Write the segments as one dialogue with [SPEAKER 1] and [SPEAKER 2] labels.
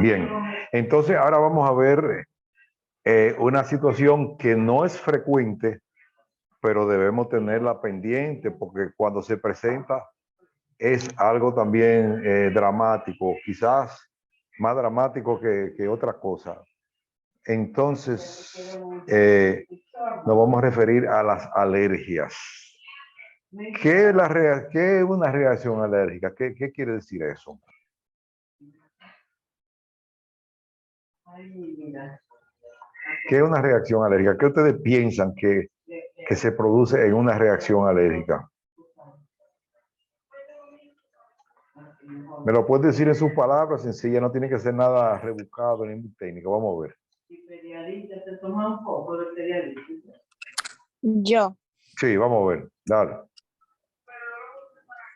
[SPEAKER 1] Bien, entonces ahora vamos a ver una situación que no es frecuente, pero debemos tenerla pendiente porque cuando se presenta es algo también dramático, quizás más dramático que otra cosa. Entonces, nos vamos a referir a las alergias. ¿Qué es una reacción alérgica? ¿Qué quiere decir eso? ¿Qué es una reacción alérgica? ¿Qué ustedes piensan que se produce en una reacción alérgica? Me lo puedes decir en sus palabras sencillas, no tiene que ser nada rebuscado ni muy técnico. Vamos a ver.
[SPEAKER 2] Yo
[SPEAKER 1] Sí, vamos a ver. Dale.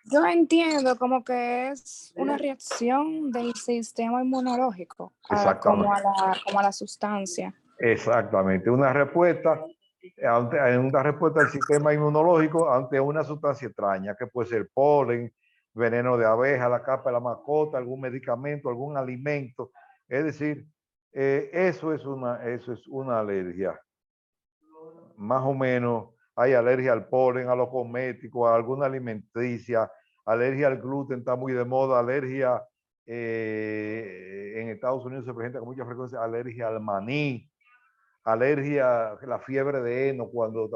[SPEAKER 2] Yo entiendo como que es una reacción del sistema inmunológico
[SPEAKER 1] Exactamente.
[SPEAKER 2] como a la sustancia.
[SPEAKER 1] Exactamente. Una respuesta del sistema inmunológico ante una sustancia extraña, que puede ser polen, veneno de abeja, la capa de la mascota, algún medicamento, algún alimento. Es decir, eso es una alergia. Más o menos hay alergia al polen, a los cosméticos, a alguna alimenticia, alergia al gluten, está muy de moda, alergia en Estados Unidos se presenta con mucha frecuencia, alergia al maní, alergia, la fiebre de heno, cuando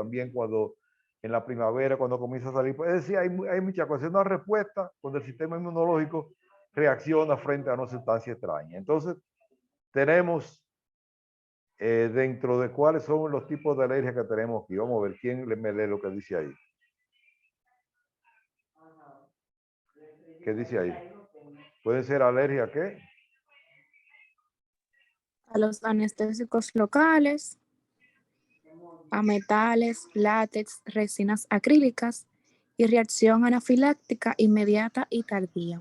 [SPEAKER 1] en la primavera, cuando comienza a salir. Es decir, hay muchas cosas. Una respuesta cuando el sistema inmunológico reacciona frente a una sustancia extraña. Entonces, tenemos dentro de cuáles son los tipos de alergia que tenemos aquí. Vamos a ver quién me lee lo que dice ahí. ¿Qué dice ahí? ¿Puede ser alergia a qué?
[SPEAKER 2] A los anestésicos locales, a metales, látex, resinas acrílicas y reacción anafiláctica inmediata y tardía.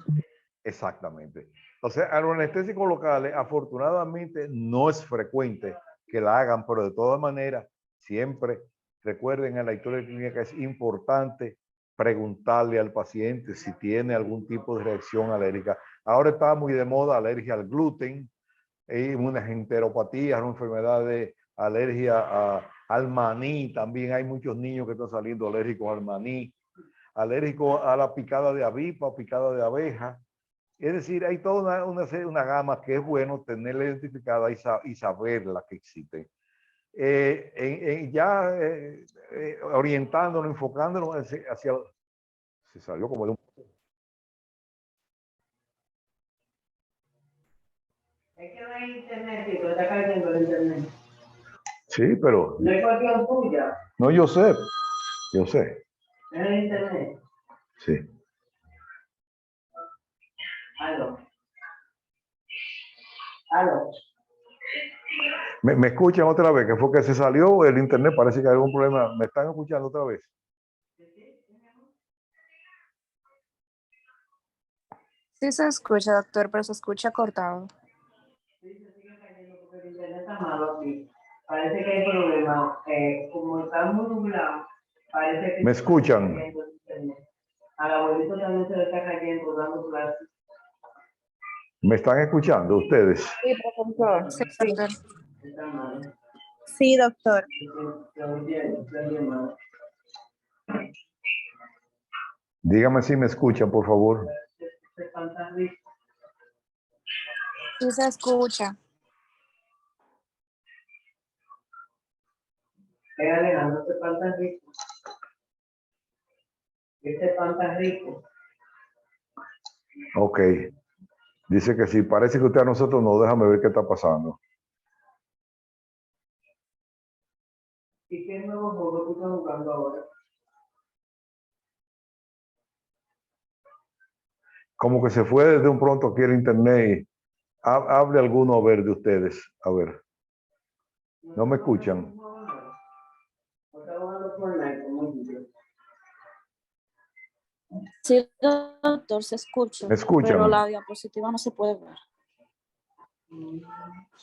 [SPEAKER 1] Exactamente. O sea, a los anestésicos locales, afortunadamente, no es frecuente que la hagan, pero de todas maneras, siempre recuerden en la historia clínica que es importante preguntarle al paciente si tiene algún tipo de reacción alérgica. Ahora está muy de moda alergia al gluten, unas enteropatías, una enfermedad de alergia al maní. También hay muchos niños que están saliendo alérgicos al maní, alérgicos a la picada de avispa, picada de abeja. Es decir, hay toda una gama que es bueno tenerla identificada y saberla que existe. Orientándonos, enfocándonos hacia... Se salió como de un...
[SPEAKER 3] Es que no hay internet, y está cayendo el internet.
[SPEAKER 1] Sí, pero...
[SPEAKER 3] No es cuestión tuya.
[SPEAKER 1] No, yo sé. Yo sé.
[SPEAKER 3] Es el internet.
[SPEAKER 1] Sí.
[SPEAKER 3] Aló. Aló.
[SPEAKER 1] ¿Me escuchan otra vez? Que fue que se salió el internet, parece que hay algún problema. ¿Me están escuchando otra vez?
[SPEAKER 2] Sí se escucha, doctor, pero se escucha cortado.
[SPEAKER 3] Sí, se sigue cayendo porque el internet está malo aquí. Parece que hay problemas. Como está muy nublado, parece que...
[SPEAKER 1] ¿Me escuchan?
[SPEAKER 3] A la abuelita también se le está cayendo, dando clases.
[SPEAKER 1] ¿Me están escuchando ustedes?
[SPEAKER 2] Sí, profesor. Sí, doctor.
[SPEAKER 3] Está mal.
[SPEAKER 2] Sí, doctor.
[SPEAKER 3] Se mal.
[SPEAKER 1] Dígame si me escuchan, por favor.
[SPEAKER 3] Se espanta rico.
[SPEAKER 2] Sí se escucha.
[SPEAKER 3] Alejandro, se espanta rico. Este pan tan rico.
[SPEAKER 1] Ok. Dice que sí. Parece que usted a nosotros no. Déjame ver qué está pasando.
[SPEAKER 3] ¿Y qué nuevo juego tú estás jugando ahora?
[SPEAKER 1] Como que se fue desde un pronto aquí el internet. Y hable alguno a ver de ustedes. A ver. ¿No me escuchan?
[SPEAKER 3] No está jugando Fortnite como yo.
[SPEAKER 2] Sí, doctor, se escucha.
[SPEAKER 1] ¿Me escuchan?
[SPEAKER 2] Pero la diapositiva no se puede ver.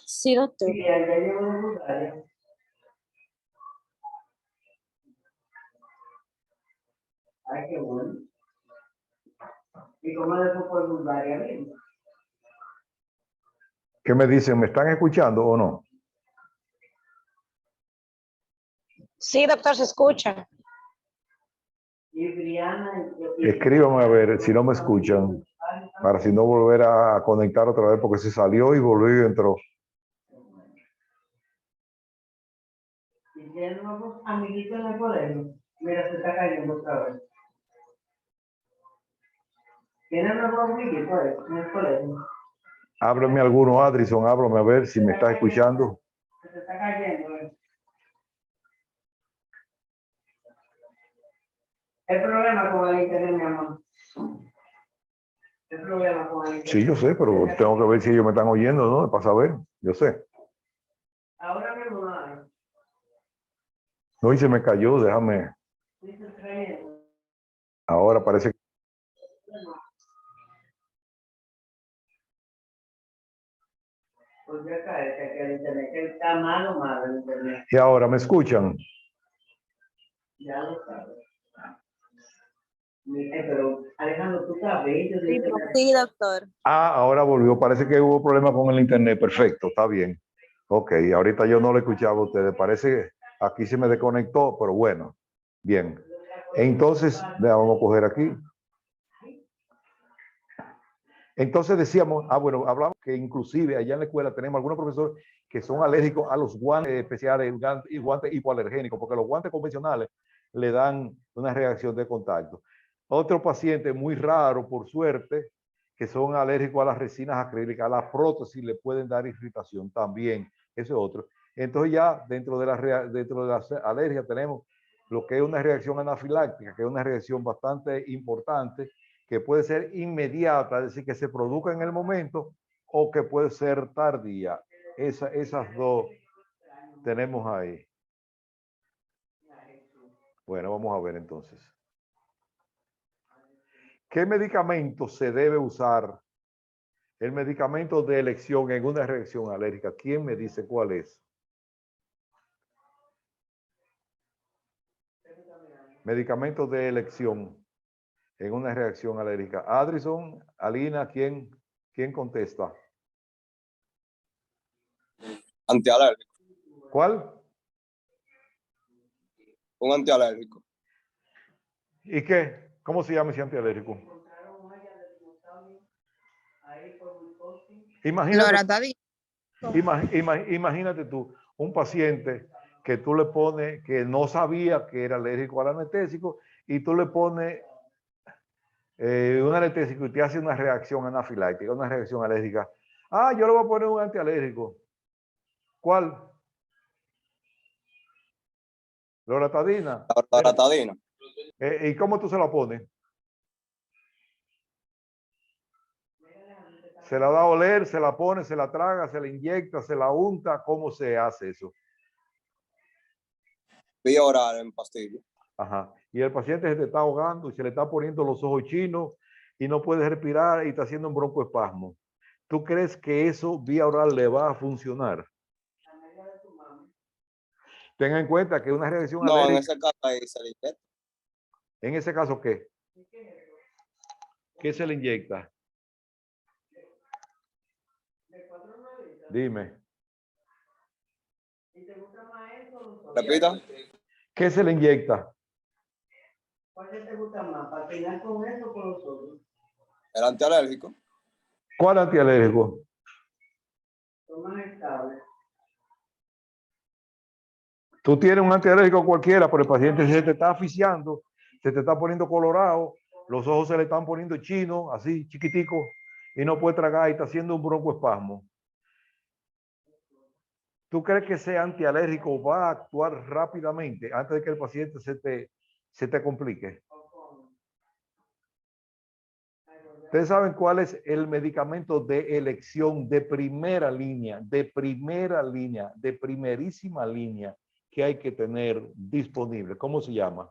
[SPEAKER 2] Sí, doctor.
[SPEAKER 3] Sí, ya llevo un lugar. Ay, qué bueno. y como después por Bulgaria mismo.
[SPEAKER 1] ¿Qué me dicen? ¿Me están escuchando o no?
[SPEAKER 4] Sí, doctor, se escucha.
[SPEAKER 3] Y Briana,
[SPEAKER 1] Escríbame a ver si no me escuchan, para si no volver a conectar otra vez, porque se salió y volvió y entró.
[SPEAKER 3] y tiene nuevos amiguitos en el colegio. Mira, se está cayendo otra vez. Tiene nuevos amiguitos en el colegio.
[SPEAKER 1] Háblame alguno, Adrison, háblame a ver si me estás escuchando.
[SPEAKER 3] Se está cayendo. El problema con el internet, mi amor. El problema con el internet.
[SPEAKER 1] Sí, yo sé, pero tengo que ver si ellos me están oyendo, ¿no? Para saber, yo sé.
[SPEAKER 3] Ahora mismo no hay.
[SPEAKER 1] No, y se me cayó, déjame.
[SPEAKER 3] Dice trayendo.
[SPEAKER 1] Ahora parece que...
[SPEAKER 3] Pues ya cae, que el internet que está malo el internet.
[SPEAKER 1] Y ahora, ¿me escuchan?
[SPEAKER 3] Ya lo sabes. Pero Alejandro, tú sabes.
[SPEAKER 4] Sí, doctor.
[SPEAKER 1] Ah, ahora volvió. Parece que hubo problema con el internet. Perfecto, está bien. Ok, ahorita yo no lo escuchaba a ustedes. Parece que aquí se me desconectó, pero bueno. Bien. Entonces, vamos a coger aquí. Entonces decíamos, bueno, hablamos que inclusive allá en la escuela tenemos algunos profesores que son alérgicos a los guantes especiales y guantes hipoalergénicos, porque los guantes convencionales le dan una reacción de contacto. Otro paciente muy raro, por suerte, que son alérgicos a las resinas acrílicas, a las prótesis le pueden dar irritación también, eso es otro. Entonces ya dentro de las alergias tenemos lo que es una reacción anafiláctica, que es una reacción bastante importante, que puede ser inmediata, es decir, que se produzca en el momento, o que puede ser tardía. Esas dos tenemos ahí. Bueno, vamos a ver entonces. ¿Qué medicamento se debe usar? El medicamento de elección en una reacción alérgica. ¿Quién me dice cuál es? Medicamento de elección en una reacción alérgica. Adrison, Alina, ¿quién contesta?
[SPEAKER 5] Antialérgico.
[SPEAKER 1] ¿Cuál?
[SPEAKER 5] Un antialérgico.
[SPEAKER 1] ¿Y qué? ¿Cómo se llama ese antialérgico? Imagínate, imagínate tú, un paciente que tú le pones, que no sabía que era alérgico al anestésico, y tú le pones un anestésico y te hace una reacción anafiláctica, una reacción alérgica. Ah, yo le voy a poner un antialérgico. ¿Cuál? Loratadina.
[SPEAKER 5] La loratadina.
[SPEAKER 1] ¿Y cómo tú se la pones? Se la da a oler, se la pone, se la traga, se la inyecta, se la unta. ¿Cómo se hace eso?
[SPEAKER 5] Vía oral en pastilla.
[SPEAKER 1] Ajá. Y el paciente se te está ahogando y se le está poniendo los ojos chinos y no puede respirar y está haciendo un broncoespasmo. ¿Tú crees que eso vía oral le va a funcionar? Tenga en cuenta que una reacción
[SPEAKER 5] No,
[SPEAKER 1] alérgica...
[SPEAKER 5] en ese caso ahí se le inyecta.
[SPEAKER 1] ¿En ese caso qué? ¿Qué se le inyecta? Dime.
[SPEAKER 5] Repita.
[SPEAKER 1] ¿Qué se le inyecta?
[SPEAKER 3] ¿Cuál te gusta más? ¿Patinar con eso o con los otros?
[SPEAKER 5] El antialérgico.
[SPEAKER 1] ¿Cuál antialérgico?
[SPEAKER 3] Son más estables.
[SPEAKER 1] Tú tienes un antialérgico cualquiera, pero el paciente se te está asfixiando, se te está poniendo colorado, los ojos se le están poniendo chinos, así chiquiticos, y no puede tragar y está haciendo un broncoespasmo. ¿Tú crees que ese antialérgico va a actuar rápidamente antes de que el paciente se te complique? Ustedes saben cuál es el medicamento de elección de primera línea, de primerísima línea que hay que tener disponible. ¿Cómo se llama?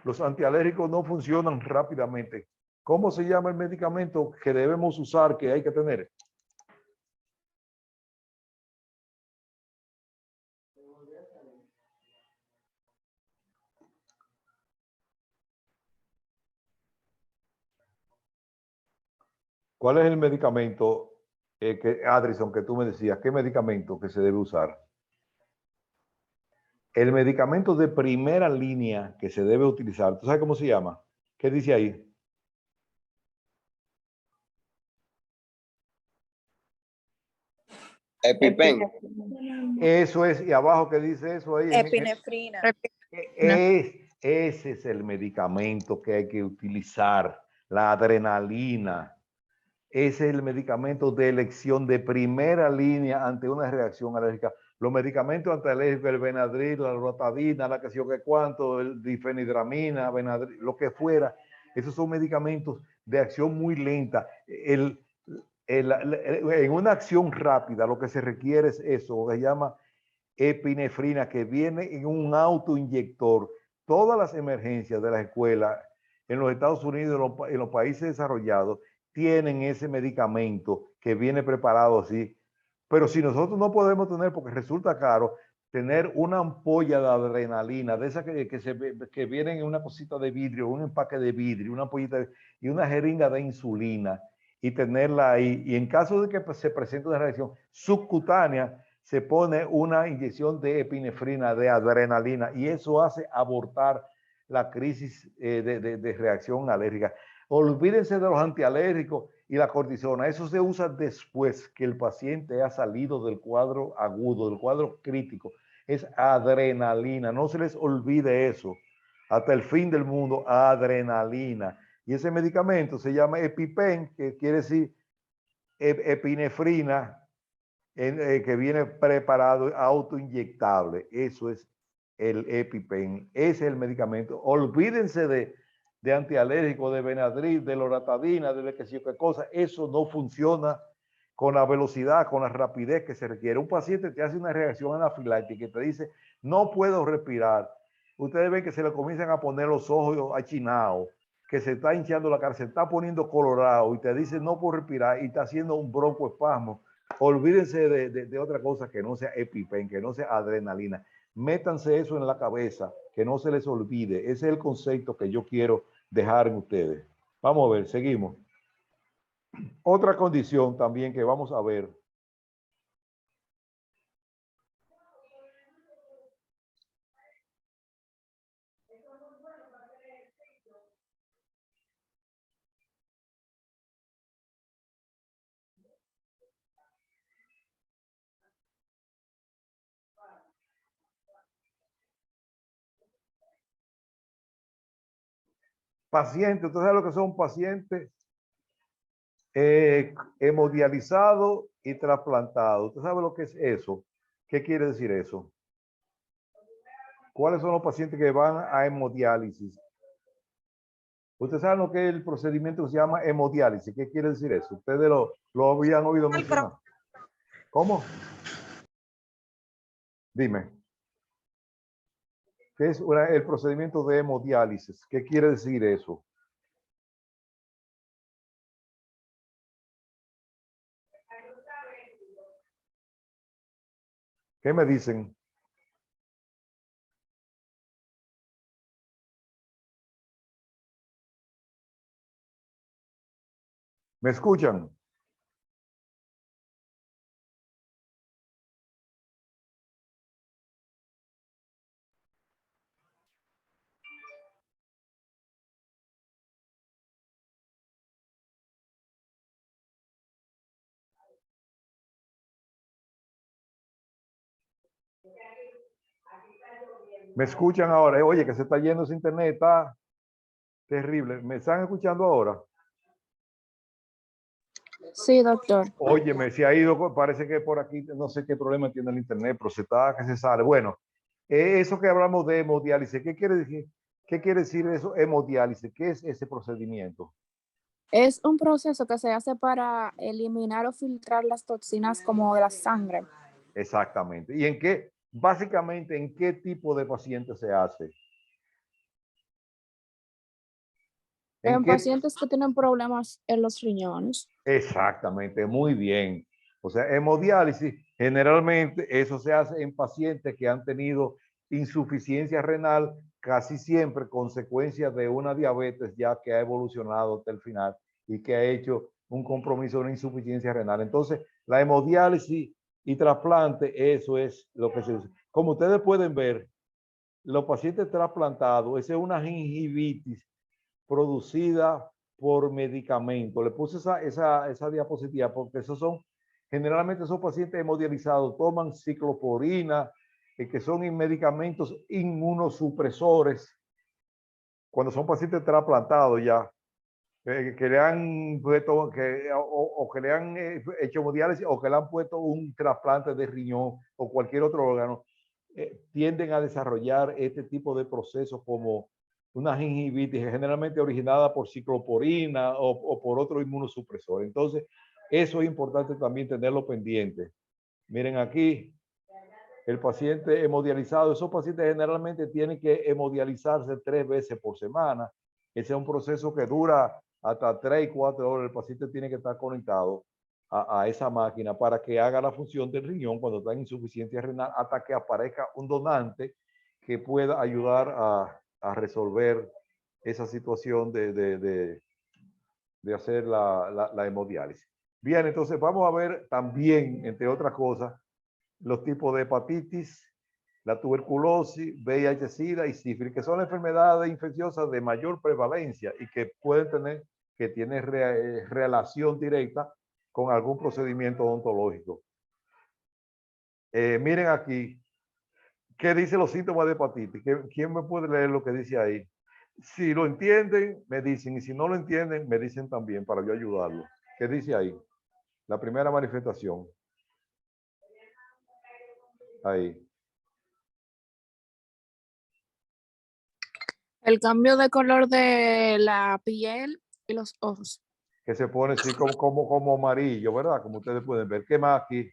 [SPEAKER 1] Los antialérgicos no funcionan rápidamente. ¿Cómo se llama el medicamento que debemos usar, que hay que tener? ¿Cuál es el medicamento Adrison, que tú me decías? ¿Qué medicamento que se debe usar? El medicamento de primera línea que se debe utilizar, ¿tú sabes cómo se llama? ¿Qué dice ahí?
[SPEAKER 5] EpiPen.
[SPEAKER 1] Eso es, y abajo, ¿qué dice eso ahí?
[SPEAKER 4] Epinefrina.
[SPEAKER 1] Ese es el medicamento que hay que utilizar, la adrenalina. Ese es el medicamento de elección de primera línea ante una reacción alérgica. Los medicamentos antialérgicos, el Benadryl, la Loratadina, la que sé yo qué cuánto, el difenidramina, Benadryl, lo que fuera, esos son medicamentos de acción muy lenta. En una acción rápida, lo que se requiere es eso, que se llama epinefrina, que viene en un autoinyector. Todas las emergencias de las escuelas en los Estados Unidos, en los países desarrollados, tienen ese medicamento que viene preparado así. Pero si nosotros no podemos tener, porque resulta caro, tener una ampolla de adrenalina, de esas que vienen en una cosita de vidrio, un empaque de vidrio, una ampollita y una jeringa de insulina, y tenerla ahí. Y en caso de que se presente una reacción subcutánea, se pone una inyección de epinefrina, de adrenalina, y eso hace abortar la crisis de reacción alérgica. Olvídense de los antialérgicos y la cortisona. Eso se usa después que el paciente ha salido del cuadro agudo, del cuadro crítico. Es adrenalina. No se les olvide eso. Hasta el fin del mundo, adrenalina. Y ese medicamento se llama EpiPen, que quiere decir epinefrina, que viene preparado, autoinyectable. Eso es el EpiPen. Ese es el medicamento. Olvídense de antialérgico, de Benadryl, de loratadina, de qué sé yo qué cosa. Eso no funciona con la velocidad, con la rapidez que se requiere. Un paciente te hace una reacción anafiláctica que te dice, no puedo respirar. Ustedes ven que se le comienzan a poner los ojos achinados, que se está hinchando la cara, se está poniendo colorado y te dice, no puedo respirar y está haciendo un broncoespasmo. Olvídense de otra cosa que no sea EpiPen, que no sea adrenalina. Métanse eso en la cabeza, que no se les olvide. Ese es el concepto que yo quiero dejar en ustedes. Vamos a ver, seguimos. Otra condición también que vamos a ver. Pacientes, ¿ustedes saben lo que son pacientes? Hemodializado y trasplantado. ¿Usted sabe lo que es eso? ¿Qué quiere decir eso? ¿Cuáles son los pacientes que van a hemodiálisis? ¿Usted sabe lo que es el procedimiento que se llama hemodiálisis? ¿Qué quiere decir eso? Ustedes lo habían oído mencionar. ¿Cómo? Dime. ¿Qué es el procedimiento de hemodiálisis? ¿Qué quiere decir eso? ¿Qué me dicen? ¿Me escuchan? ¿Me escuchan ahora? Oye, que se está yendo ese internet, está terrible. ¿Me están escuchando ahora?
[SPEAKER 2] Sí, doctor.
[SPEAKER 1] Oye, me se ha ido, parece que por aquí, no sé qué problema tiene el internet, pero se está, que se sale. Bueno, eso que hablamos de hemodiálisis, ¿qué quiere decir? ¿Qué quiere decir eso, hemodiálisis? ¿Qué es ese procedimiento?
[SPEAKER 2] Es un proceso que se hace para eliminar o filtrar las toxinas como de la sangre.
[SPEAKER 1] Exactamente. ¿Y en qué, básicamente, en qué tipo de paciente se hace? ¿En
[SPEAKER 2] En
[SPEAKER 1] qué?
[SPEAKER 2] pacientes que tienen problemas en los riñones.
[SPEAKER 1] Exactamente, muy bien. O sea, hemodiálisis, generalmente eso se hace en pacientes que han tenido insuficiencia renal, casi siempre consecuencia de una diabetes ya que ha evolucionado hasta el final y que ha hecho un compromiso de una insuficiencia renal. Entonces, la hemodiálisis y trasplante, eso es lo que se usa. Como ustedes pueden ver, los pacientes trasplantados, esa es una gingivitis producida por medicamento. Le puse esa diapositiva porque esos son, generalmente esos pacientes hemodializados toman cicloporina, que son medicamentos inmunosupresores. Cuando son pacientes trasplantados ya, que le han puesto, o que le han hecho hemodiálisis o que le han puesto un trasplante de riñón o cualquier otro órgano, tienden a desarrollar este tipo de procesos como una gingivitis generalmente originada por cicloporina o por otro inmunosupresor. Entonces, eso es importante también tenerlo pendiente. Miren aquí, el paciente hemodializado, esos pacientes generalmente tienen que hemodializarse 3 veces por semana. Ese es un proceso que dura hasta 3 y 4 horas. El paciente tiene que estar conectado a esa máquina para que haga la función del riñón cuando está en insuficiencia renal hasta que aparezca un donante que pueda ayudar a resolver esa situación de hacer la hemodiálisis. Bien, entonces vamos a ver también, entre otras cosas, los tipos de hepatitis, la tuberculosis, VIH, SIDA y sífilis, que son enfermedades infecciosas de mayor prevalencia y que pueden tener, que tienen relación directa con algún procedimiento odontológico. Miren aquí, ¿qué dicen los síntomas de hepatitis? ¿Quién me puede leer lo que dice ahí? Si lo entienden, me dicen, y si no lo entienden, me dicen también para yo ayudarlo. ¿Qué dice ahí? La primera manifestación. Ahí.
[SPEAKER 2] El cambio de color de la piel y los ojos.
[SPEAKER 1] Que se pone así como amarillo, ¿verdad? Como ustedes pueden ver. ¿Qué más aquí?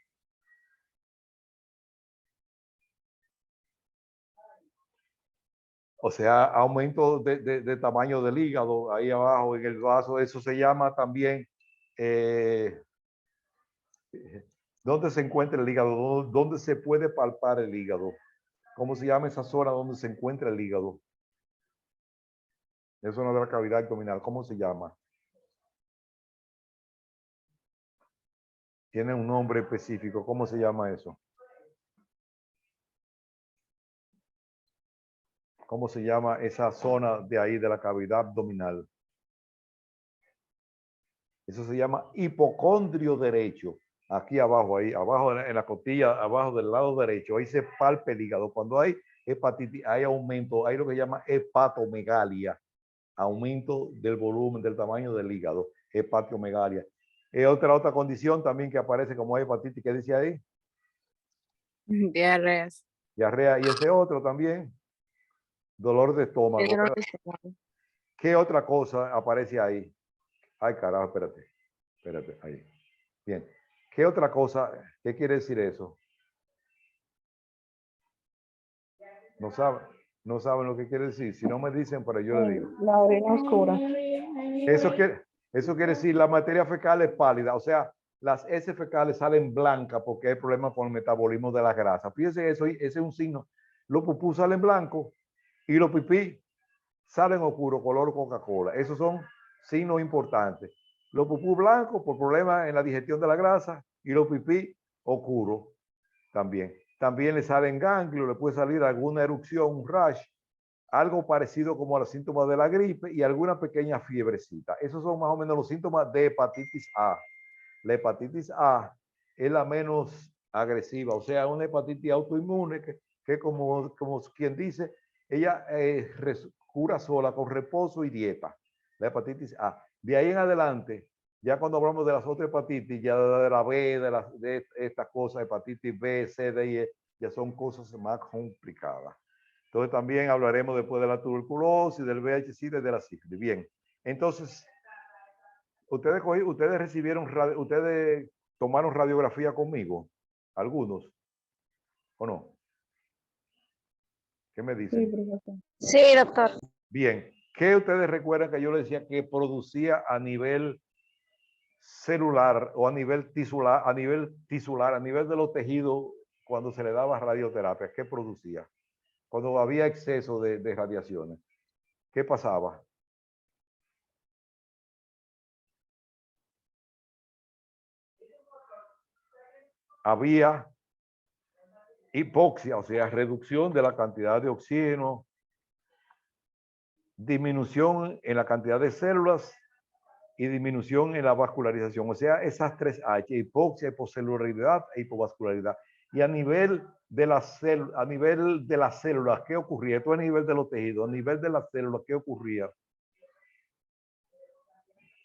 [SPEAKER 1] O sea, aumento de tamaño del hígado ahí abajo en el vaso. Eso se llama también, ¿dónde se encuentra el hígado? ¿Dónde se puede palpar el hígado? ¿Cómo se llama esa zona donde se encuentra el hígado? Es zona de la cavidad abdominal. ¿Cómo se llama? Tiene un nombre específico. ¿Cómo se llama eso? ¿Cómo se llama esa zona de ahí de la cavidad abdominal? Eso se llama hipocondrio derecho. Aquí abajo, ahí abajo en la costilla, abajo del lado derecho, ahí se palpa el hígado. Cuando hay hepatitis, hay aumento, hay lo que se llama hepatomegalia, aumento del volumen, del tamaño del hígado, hepatomegalia. Otra condición también que aparece como hepatitis, ¿qué dice ahí?
[SPEAKER 2] Diarreas.
[SPEAKER 1] Diarrea, y ese otro también, dolor de estómago.
[SPEAKER 2] Dolor de estómago.
[SPEAKER 1] ¿Qué otra cosa aparece ahí? Ay, carajo, espérate, ahí. Bien. ¿Qué otra cosa? ¿Qué quiere decir eso? No saben lo que quiere decir. Si no me dicen, pero yo le digo.
[SPEAKER 4] La orina oscura.
[SPEAKER 1] Eso quiere decir la materia fecal es pálida. O sea, las heces fecales salen blancas porque hay problemas con el metabolismo de la grasa. Fíjense eso, ese es un signo. Los pupú salen blancos y los pipí salen oscuros, color Coca-Cola. Esos son signos importantes. Los pupú blancos por problemas en la digestión de la grasa y los pipí oscuros también. También le salen ganglios, le puede salir alguna erupción, un rash, algo parecido como a los síntomas de la gripe y alguna pequeña fiebrecita. Esos son más o menos los síntomas de hepatitis A. La hepatitis A es la menos agresiva, o sea, una hepatitis autoinmune que como quien dice, ella cura sola con reposo y dieta. La hepatitis A. De ahí en adelante, ya cuando hablamos de las otras hepatitis, ya de la B, de estas cosas, hepatitis B, C, D y E, ya son cosas más complicadas. Entonces también hablaremos después de la tuberculosis, del VIH-Sida y de la sífilis. Bien, entonces, ustedes tomaron radiografía conmigo, algunos, ¿o no? ¿Qué me dicen?
[SPEAKER 4] Sí, doctor.
[SPEAKER 1] Bien, ¿qué ustedes recuerdan que yo les decía que producía a nivel celular o a nivel tisular, a nivel de los tejidos cuando se le daba radioterapia? ¿Qué producía? Cuando había exceso de radiaciones, ¿qué pasaba? había hipoxia, o sea, reducción de la cantidad de oxígeno, disminución en la cantidad de células y disminución en la vascularización. O sea, esas tres H, hipoxia, hipocelularidad e hipovascularidad. Y a nivel de las células, ¿qué ocurría? Esto a nivel de los tejidos, a nivel de las células, ¿qué ocurría?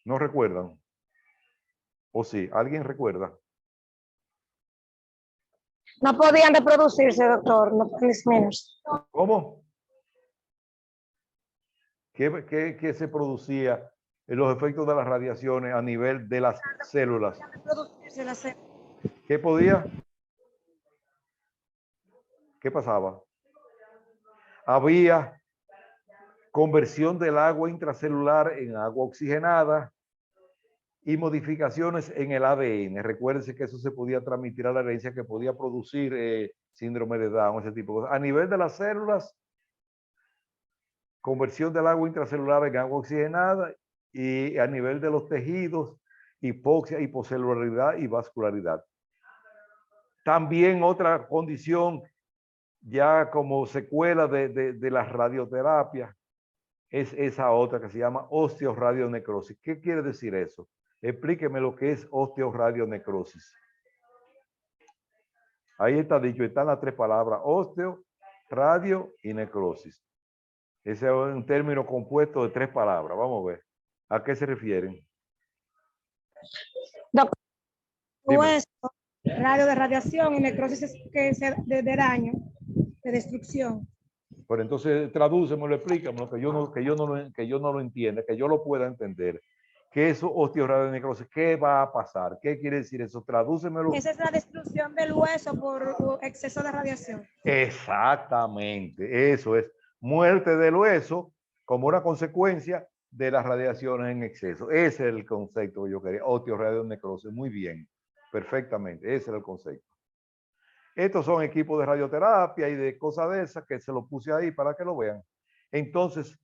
[SPEAKER 1] ¿No recuerdan? ¿O sí? ¿Alguien recuerda?
[SPEAKER 4] No podían reproducirse, doctor, no mis menos.
[SPEAKER 1] ¿Cómo? ¿Qué se producía en los efectos de las radiaciones a nivel de las células?
[SPEAKER 4] Reproducirse las células.
[SPEAKER 1] ¿Qué podía? ¿Qué pasaba? Había conversión del agua intracelular en agua oxigenada y modificaciones en el ADN. Recuérdense que eso se podía transmitir a la herencia, que podía producir síndrome de Down, ese tipo de cosas. A nivel de las células, conversión del agua intracelular en agua oxigenada, y a nivel de los tejidos, hipoxia, hipocelularidad y vascularidad. También otra condición, ya como secuela de la radioterapia, es esa otra que se llama osteoradionecrosis. ¿Qué quiere decir eso? Explíqueme lo que es osteoradionecrosis. Ahí está dicho, están las tres palabras, osteo, radio y necrosis. Ese es un término compuesto de tres palabras. Vamos a ver. ¿A qué se refieren?
[SPEAKER 4] Doctor,
[SPEAKER 1] Dime.
[SPEAKER 4] hueso, radio de radiación y necrosis es que es de daño, de destrucción.
[SPEAKER 1] Pero entonces tradúcemelo, explícamelo, que yo no lo entienda, que yo lo pueda entender. ¿Qué es osteoradionecrosis? ¿Qué va a pasar? ¿Qué quiere decir eso? Tradúcemelo.
[SPEAKER 4] Esa es la destrucción del hueso por exceso de radiación.
[SPEAKER 1] Exactamente, eso es muerte del hueso como una consecuencia de las radiaciones en exceso. Ese es el concepto que yo quería. Osteoradionecrosis, muy bien, perfectamente, ese es el concepto. Estos son equipos de radioterapia y de cosas de esas que se los puse ahí para que lo vean. Entonces,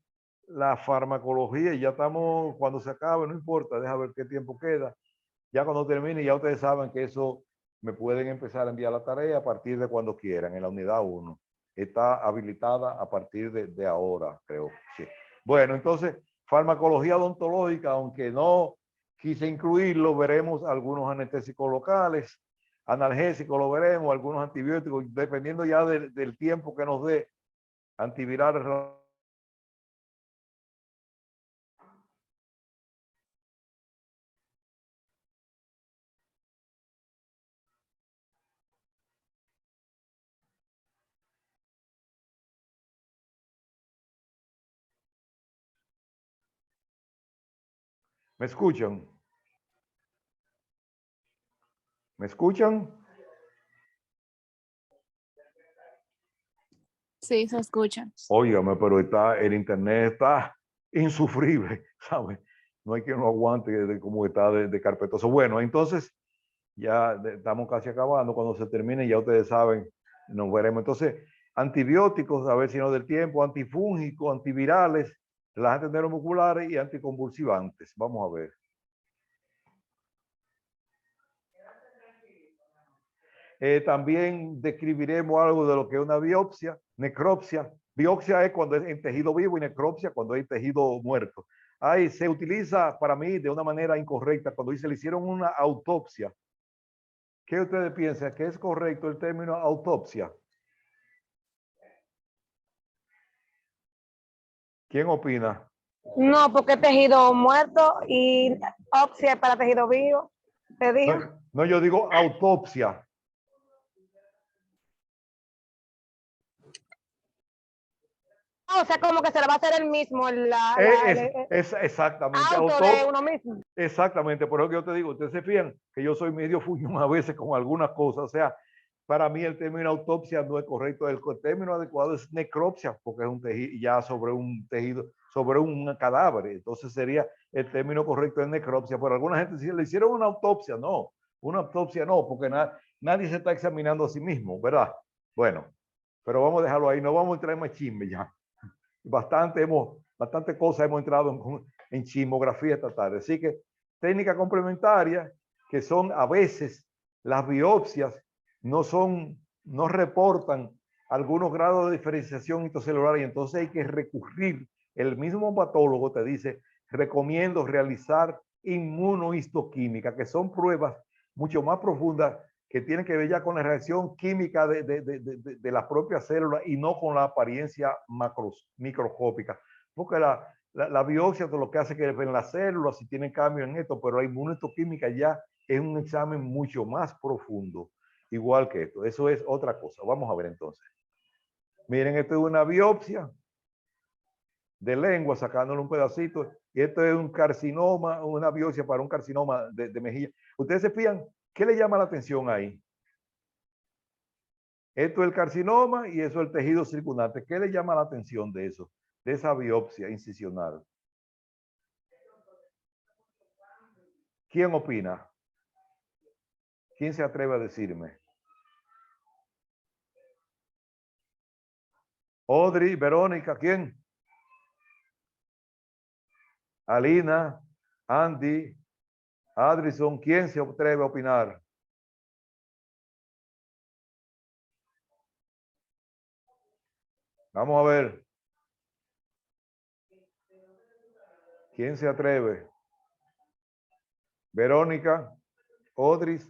[SPEAKER 1] la farmacología, ya estamos, cuando se acabe, no importa, deja ver qué tiempo queda. Ya cuando termine, ya ustedes saben que eso me pueden empezar a enviar la tarea a partir de cuando quieran, en la unidad 1. Está habilitada a partir de ahora, creo. Sí. Bueno, entonces, farmacología odontológica, aunque no quise incluirlo, veremos algunos anestésicos locales, analgésicos lo veremos, algunos antibióticos, dependiendo ya del tiempo que nos dé, antivirales. ¿Me escuchan? ¿Me escuchan?
[SPEAKER 2] Sí, se escucha.
[SPEAKER 1] Óigame, pero el internet está insufrible, ¿sabes? No hay quien lo aguante de cómo está de carpetoso. Bueno, entonces ya estamos casi acabando. Cuando se termine, ya ustedes saben, nos veremos. Entonces, antibióticos, a ver si nos da el tiempo, antifúngicos, antivirales, relajantes neuromusculares y anticonvulsivantes. Vamos a ver. También describiremos algo de lo que es una biopsia, necropsia. Biopsia es cuando es en tejido vivo y necropsia cuando hay tejido muerto. Ahí se utiliza para mí de una manera incorrecta cuando dice le hicieron una autopsia. ¿Qué ustedes piensan? ¿Que es correcto el término autopsia? ¿Quién opina?
[SPEAKER 4] No, porque tejido muerto y ópsia para tejido vivo. Te digo.
[SPEAKER 1] No, yo digo autopsia.
[SPEAKER 4] O sea, como que se le va a hacer el mismo.
[SPEAKER 1] Es exactamente.
[SPEAKER 4] Auto de uno mismo.
[SPEAKER 1] Exactamente, por eso que yo te digo, ustedes se fijan que yo soy medio fuñón a veces con algunas cosas. O sea, para mí el término autopsia no es correcto. El término adecuado es necropsia, porque es un tejido ya sobre un tejido, sobre un cadáver. Entonces sería el término correcto es necropsia. Pero alguna gente dice, le hicieron una autopsia. No, una autopsia no, porque nadie se está examinando a sí mismo, ¿verdad? Bueno, pero vamos a dejarlo ahí. No vamos a entrar en más chisme ya. Bastante cosas hemos entrado en chismografía esta tarde. Así que técnicas complementarias que son a veces las biopsias no reportan algunos grados de diferenciación intracelular y entonces hay que recurrir. El mismo patólogo te dice, recomiendo realizar inmunohistoquímica, que son pruebas mucho más profundas que tienen que ver ya con la reacción química de las propias células y no con la apariencia microscópica. Porque la biopsia es lo que hace que ven las células si tienen cambio en esto, pero la inmunohistoquímica ya es un examen mucho más profundo, igual que esto. Eso es otra cosa. Vamos a ver entonces. Miren, esto es una biopsia de lengua, sacándole un pedacito. Y esto es un carcinoma, una biopsia para un carcinoma de mejilla. Ustedes se fijan, ¿qué le llama la atención ahí? Esto es el carcinoma y eso es el tejido circundante. ¿Qué le llama la atención de eso? De esa biopsia incisional. ¿Quién opina? ¿Quién se atreve a decirme? Audrey, Verónica, ¿quién? Alina, Andy, Adrison, ¿quién se atreve a opinar? Vamos a ver. ¿Quién se atreve? Verónica, Odris.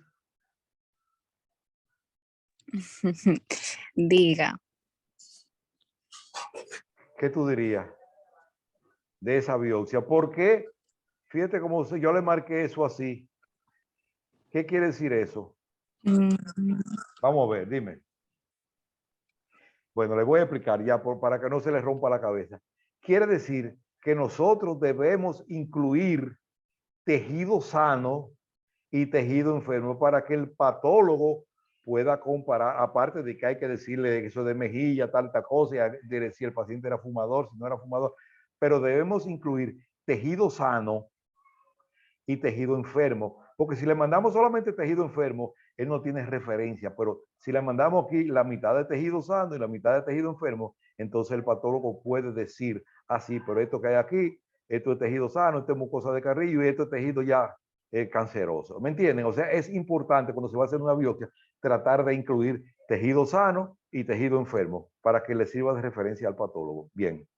[SPEAKER 2] Diga.
[SPEAKER 1] ¿Qué tú dirías de esa biopsia? ¿Por qué? Fíjate cómo yo le marqué eso así. ¿Qué quiere decir eso? Vamos a ver, dime. Bueno, le voy a explicar ya para que no se le rompa la cabeza. Quiere decir que nosotros debemos incluir tejido sano y tejido enfermo para que el patólogo pueda comparar, aparte de que hay que decirle eso de mejilla, tanta cosa, de si el paciente era fumador, si no era fumador, pero debemos incluir tejido sano y tejido enfermo, porque si le mandamos solamente tejido enfermo, él no tiene referencia, pero si le mandamos aquí la mitad de tejido sano y la mitad de tejido enfermo, entonces el patólogo puede decir así, pero esto que hay aquí, esto es tejido sano, esto es mucosa de Carrillo y esto es tejido ya canceroso. ¿Me entienden? O sea, es importante cuando se va a hacer una biopsia tratar de incluir tejido sano y tejido enfermo para que le sirva de referencia al patólogo. Bien.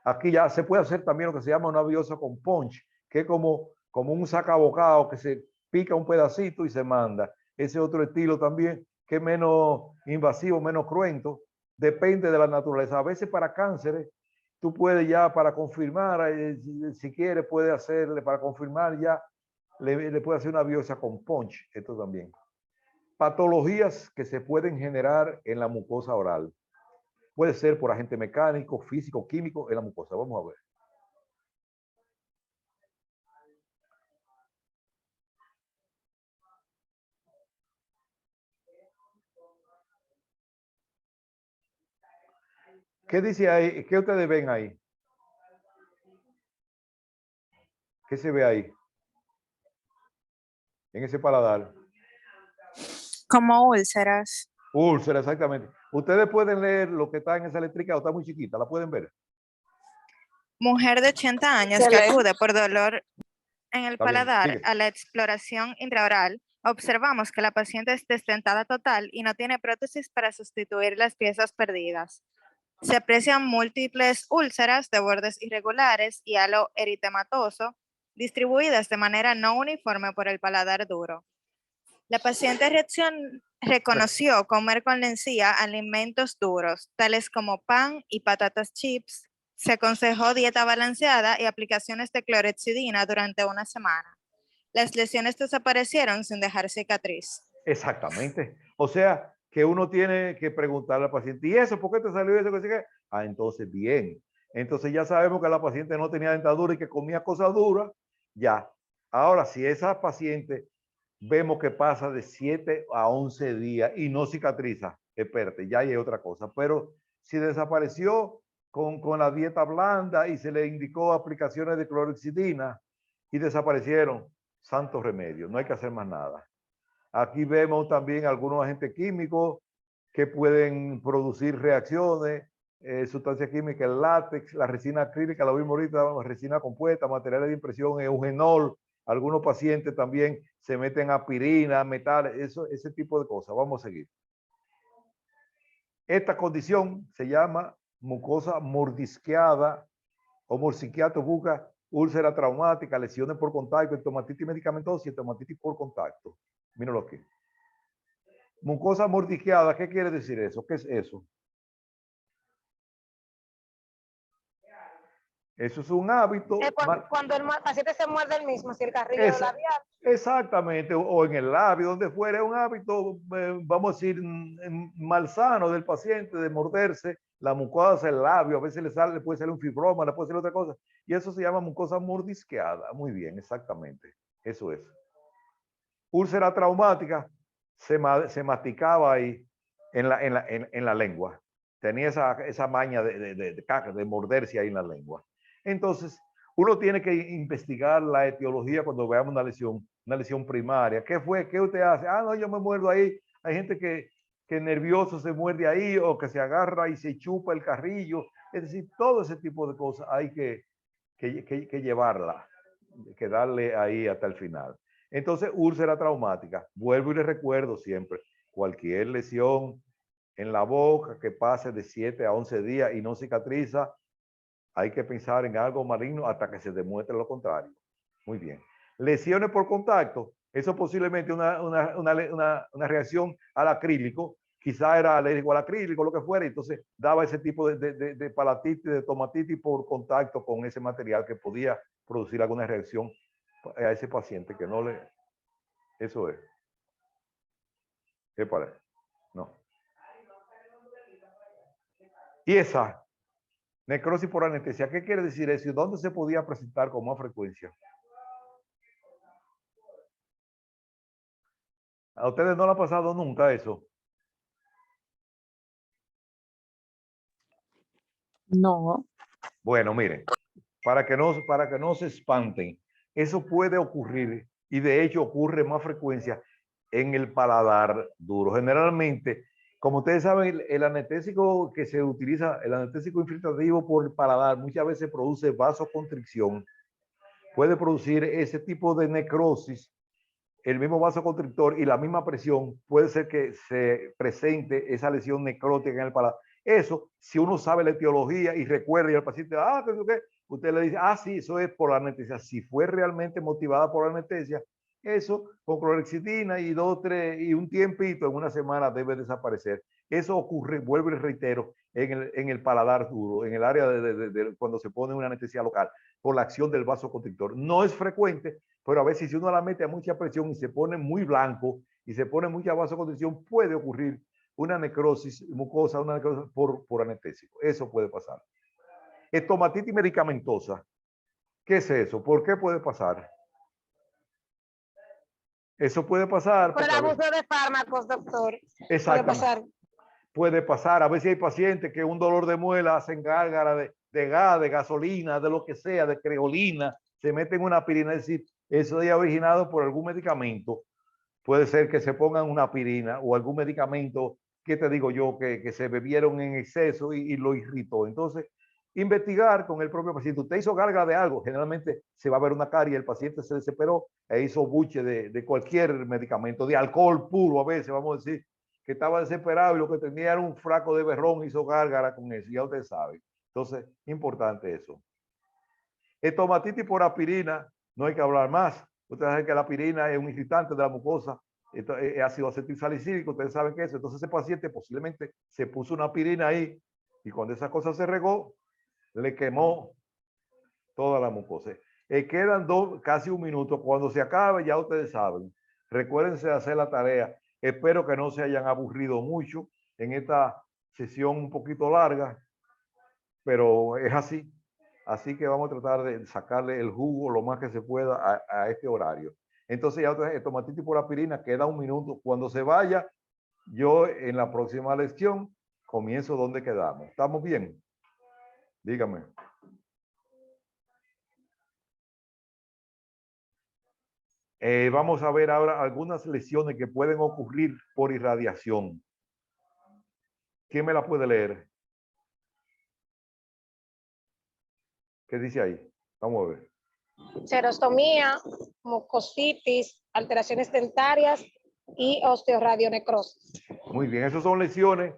[SPEAKER 1] Aquí ya se puede hacer también lo que se llama una biopsia con punch, que es como un sacabocado que se pica un pedacito y se manda. Ese otro estilo también, que es menos invasivo, menos cruento, depende de la naturaleza. A veces para cánceres, tú puedes ya para confirmar, si quieres, puede hacerle para confirmar ya, le puede hacer una biopsia con punch, esto también. Patologías que se pueden generar en la mucosa oral. Puede ser por agente mecánico, físico, químico en la mucosa. Vamos a ver. ¿Qué dice ahí? ¿Qué ustedes ven ahí? ¿Qué se ve ahí? En ese paladar.
[SPEAKER 2] Como úlceras.
[SPEAKER 1] Úlcera, exactamente. Ustedes pueden leer lo que está en esa eléctrica o está muy chiquita. ¿La pueden ver?
[SPEAKER 2] Mujer de 80 años
[SPEAKER 4] Se
[SPEAKER 2] que
[SPEAKER 4] lee.
[SPEAKER 2] acude por dolor en el
[SPEAKER 1] Está bien,
[SPEAKER 2] paladar
[SPEAKER 1] sigue.
[SPEAKER 2] a la exploración intraoral. Observamos que la paciente es desdentada total y no tiene prótesis para sustituir las piezas perdidas. Se aprecian múltiples úlceras de bordes irregulares y halo eritematoso distribuidas de manera no uniforme por el paladar duro. La paciente reconoció comer con la encía alimentos duros, tales como pan y patatas chips. Se aconsejó dieta balanceada y aplicaciones de clorhexidina durante una semana. Las lesiones desaparecieron sin dejar cicatriz.
[SPEAKER 1] Exactamente. O sea, que uno tiene que preguntarle al paciente, ¿y eso? ¿Por qué te salió eso? Ah, entonces bien. Entonces ya sabemos que la paciente no tenía dentadura y que comía cosas duras. Ya. Ahora, si esa paciente vemos que pasa de 7 a 11 días y no cicatriza, espérate, ya hay otra cosa. Pero si desapareció con la dieta blanda y se le indicó aplicaciones de clorhexidina y desaparecieron, santo remedio, no hay que hacer más nada. Aquí vemos también algunos agentes químicos que pueden producir reacciones, sustancias químicas, el látex, la resina acrílica, la vimos ahorita, resina compuesta, materiales de impresión, eugenol, Algunos pacientes también se meten aspirina, metales, ese tipo de cosas. Vamos a seguir. Esta condición se llama mucosa mordisqueada o morsiquiato buca, úlcera traumática, lesiones por contacto, estomatitis medicamentosa y estomatitis por contacto. Míralo aquí. Mucosa mordisqueada, ¿qué quiere decir eso? ¿Qué es eso? Eso es un hábito.
[SPEAKER 4] Cuando el paciente se muerde el mismo, si el carrillo labial.
[SPEAKER 1] Exactamente, o en el labio, donde fuera, es un hábito, vamos a decir, malsano del paciente de morderse la mucosa, el labio, a veces le puede salir un fibroma, le puede salir otra cosa, y eso se llama mucosa mordisqueada. Muy bien, exactamente, eso es. Úlcera traumática, se masticaba ahí en la lengua, tenía esa maña de morderse ahí en la lengua. Entonces, uno tiene que investigar la etiología cuando veamos una lesión primaria. ¿Qué fue? ¿Qué usted hace? Ah, no, yo me muerdo ahí. Hay gente que nervioso se muerde ahí o que se agarra y se chupa el carrillo. Es decir, todo ese tipo de cosas hay que llevarla, que darle ahí hasta el final. Entonces, úlcera traumática. Vuelvo y les recuerdo siempre, cualquier lesión en la boca que pase de 7 a 11 días y no cicatriza, hay que pensar en algo maligno hasta que se demuestre lo contrario. Muy bien. Lesiones por contacto. Eso posiblemente una reacción al acrílico. Quizá era alérgico al acrílico, lo que fuera. Entonces daba ese tipo de palatitis, de estomatitis por contacto con ese material que podía producir alguna reacción a ese paciente que no le... Eso es. ¿Qué parece? No. Y esa... necrosis por anestesia. ¿Qué quiere decir eso? ¿Y dónde se podía presentar con más frecuencia? ¿A ustedes no le ha pasado nunca eso?
[SPEAKER 6] No.
[SPEAKER 1] Bueno, miren, para que no se espanten, eso puede ocurrir y de hecho ocurre más frecuencia en el paladar duro. Generalmente, como ustedes saben, el anestésico que se utiliza, el anestésico infiltrativo por el paladar, muchas veces produce vasoconstricción, puede producir ese tipo de necrosis. El mismo vasoconstrictor y la misma presión puede ser que se presente esa lesión necrótica en el paladar. Eso, si uno sabe la etiología y recuerda y al paciente, ¿qué? Usted le dice, sí, eso es por la anestesia. Si fue realmente motivada por la anestesia, eso con clorexidina y y un tiempito, en una semana debe desaparecer. Eso ocurre, vuelvo y reitero, en el paladar duro, en el área de cuando se pone una anestesia local, por la acción del vasoconstrictor. No es frecuente, pero a veces si uno la mete a mucha presión y se pone muy blanco y se pone mucha vasoconstricción, puede ocurrir una necrosis mucosa, una necrosis por anestésico. Eso puede pasar. Estomatitis medicamentosa. ¿Qué es eso? ¿Por qué puede pasar? Eso puede pasar.
[SPEAKER 4] Por el abuso de fármacos, doctor. Puede pasar.
[SPEAKER 1] Puede pasar. A veces hay pacientes que un dolor de muela hacen gárgara de gas, de gasolina, de lo que sea, de creolina, se meten una aspirina. Es decir, eso ya originado por algún medicamento. Puede ser que se pongan una aspirina o algún medicamento, que te digo yo, que se bebieron en exceso y lo irritó. Entonces, investigar con el propio paciente. Usted hizo gárgara de algo, generalmente se va a ver una carie, el paciente se desesperó e hizo buche de cualquier medicamento, de alcohol puro a veces, vamos a decir, que estaba desesperado y lo que tenía era un fraco de berrón, hizo gárgara con eso, ya usted sabe. Entonces, importante eso. Estomatitis por aspirina, no hay que hablar más. Ustedes saben que la aspirina es un irritante de la mucosa, es ácido acetilsalicílico, ustedes saben que eso. Entonces ese paciente posiblemente se puso una aspirina ahí y cuando esa cosa se regó, le quemó toda la mucosa. Quedan casi un minuto. Cuando se acabe, ya ustedes saben. Recuérdense de hacer la tarea. Espero que no se hayan aburrido mucho en esta sesión un poquito larga, pero es así. Así que vamos a tratar de sacarle el jugo lo más que se pueda a este horario. Entonces ya ustedes, estomatitis por aspirina, queda un minuto. Cuando se vaya, yo en la próxima lección comienzo donde quedamos. ¿Estamos bien? Dígame. Vamos a ver ahora algunas lesiones que pueden ocurrir por irradiación. ¿Quién me la puede leer? ¿Qué dice ahí? Vamos a ver.
[SPEAKER 4] xerostomía, mucositis, alteraciones dentarias y osteoradionecrosis.
[SPEAKER 1] Muy bien, esas son lesiones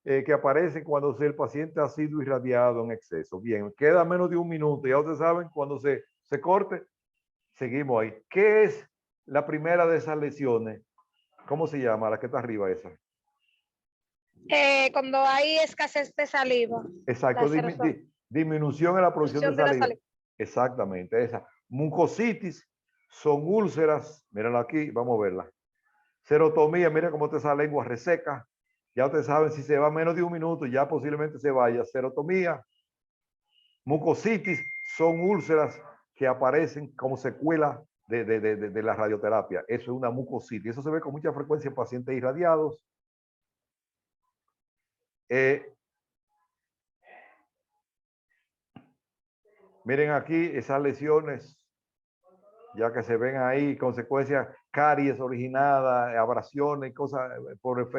[SPEAKER 1] que aparecen cuando el paciente ha sido irradiado en exceso. Bien, queda menos de un minuto. Ya ustedes saben, cuando se corte, seguimos ahí. ¿Qué es la primera de esas lesiones? ¿Cómo se llama? La que está arriba esa.
[SPEAKER 4] Cuando hay escasez de saliva.
[SPEAKER 1] Exacto,
[SPEAKER 4] La xerostomía.
[SPEAKER 1] disminución en la producción de
[SPEAKER 4] La
[SPEAKER 1] saliva.
[SPEAKER 4] saliva.
[SPEAKER 1] Exactamente, esa. Mucositis son úlceras, mírenla aquí, vamos a verla. Serotomía, miren cómo te esa lengua reseca. Ya ustedes saben, si se va menos de un minuto, ya posiblemente se vaya. Serotomía, mucositis son úlceras que aparecen como secuela de la radioterapia. Eso es una mucositis. Eso se ve con mucha frecuencia en pacientes irradiados. Miren aquí esas lesiones, ya que se ven ahí, consecuencias, caries originadas, abrasiones, cosas por efecto